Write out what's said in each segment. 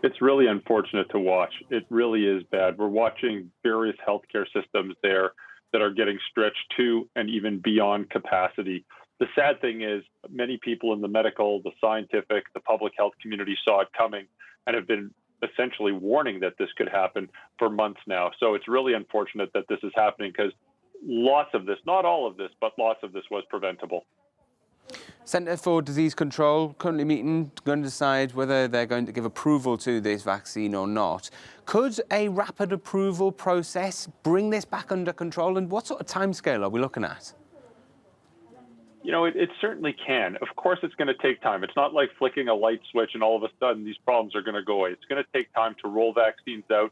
It's really unfortunate to watch. It really is bad. We're watching various healthcare systems there that are getting stretched to and even beyond capacity. The sad thing is, many people in the medical, the scientific, the public health community saw it coming and have been essentially warning that this could happen for months now. So it's really unfortunate that this is happening because lots of this, not all of this, but lots of this was preventable. Centre for Disease Control currently meeting, going to decide whether they're going to give approval to this vaccine or not. Could a rapid approval process bring this back under control? And what sort of timescale are we looking at? You know, it certainly can. Of course, it's going to take time. It's not like flicking a light switch and all of a sudden these problems are going to go away. It's going to take time to roll vaccines out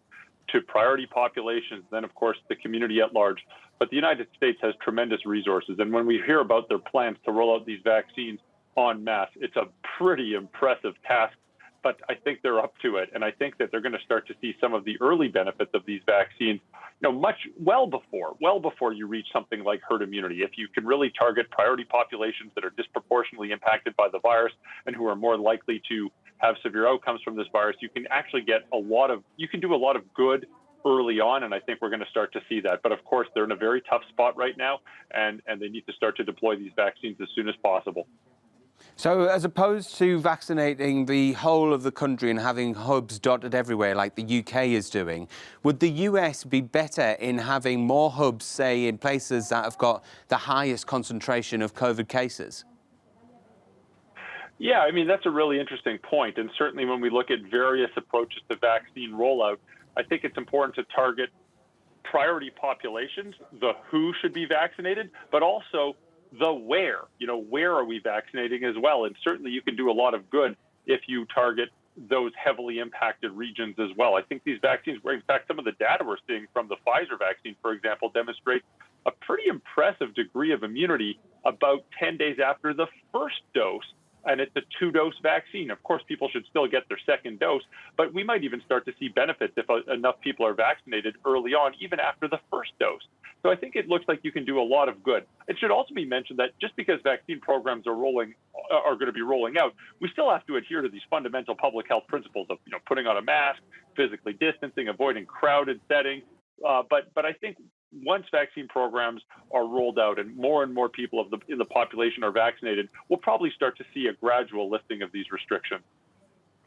to priority populations, then, of course, the community at large. But the United States has tremendous resources. And when we hear about their plans to roll out these vaccines en masse, it's a pretty impressive task. But I think they're up to it. And I think that they're going to start to see some of the early benefits of these vaccines, well before you reach something like herd immunity. If you can really target priority populations that are disproportionately impacted by the virus and who are more likely to have severe outcomes from this virus, you can actually do a lot of good early on, and I think we're going to start to see that. But of course, they're in a very tough spot right now, and they need to start to deploy these vaccines as soon as possible. So as opposed to vaccinating the whole of the country and having hubs dotted everywhere like the UK is doing, would the US be better in having more hubs, say, in places that have got the highest concentration of COVID cases? Yeah, I mean, that's a really interesting point. And certainly when we look at various approaches to vaccine rollout, I think it's important to target priority populations, the who should be vaccinated, but also the where. Where are we vaccinating as well? And certainly you can do a lot of good if you target those heavily impacted regions as well. I think these vaccines, in fact, some of the data we're seeing from the Pfizer vaccine, for example, demonstrate a pretty impressive degree of immunity about 10 days after the first dose. And it's a 2-dose vaccine. Of course, people should still get their second dose, but we might even start to see benefits if enough people are vaccinated early on, even after the first dose. So I think it looks like you can do a lot of good. It should also be mentioned that just because vaccine programs are going to be rolling out, we still have to adhere to these fundamental public health principles of putting on a mask, physically distancing, avoiding crowded settings. But I think once vaccine programs are rolled out and more people in the population are vaccinated, we'll probably start to see a gradual lifting of these restrictions.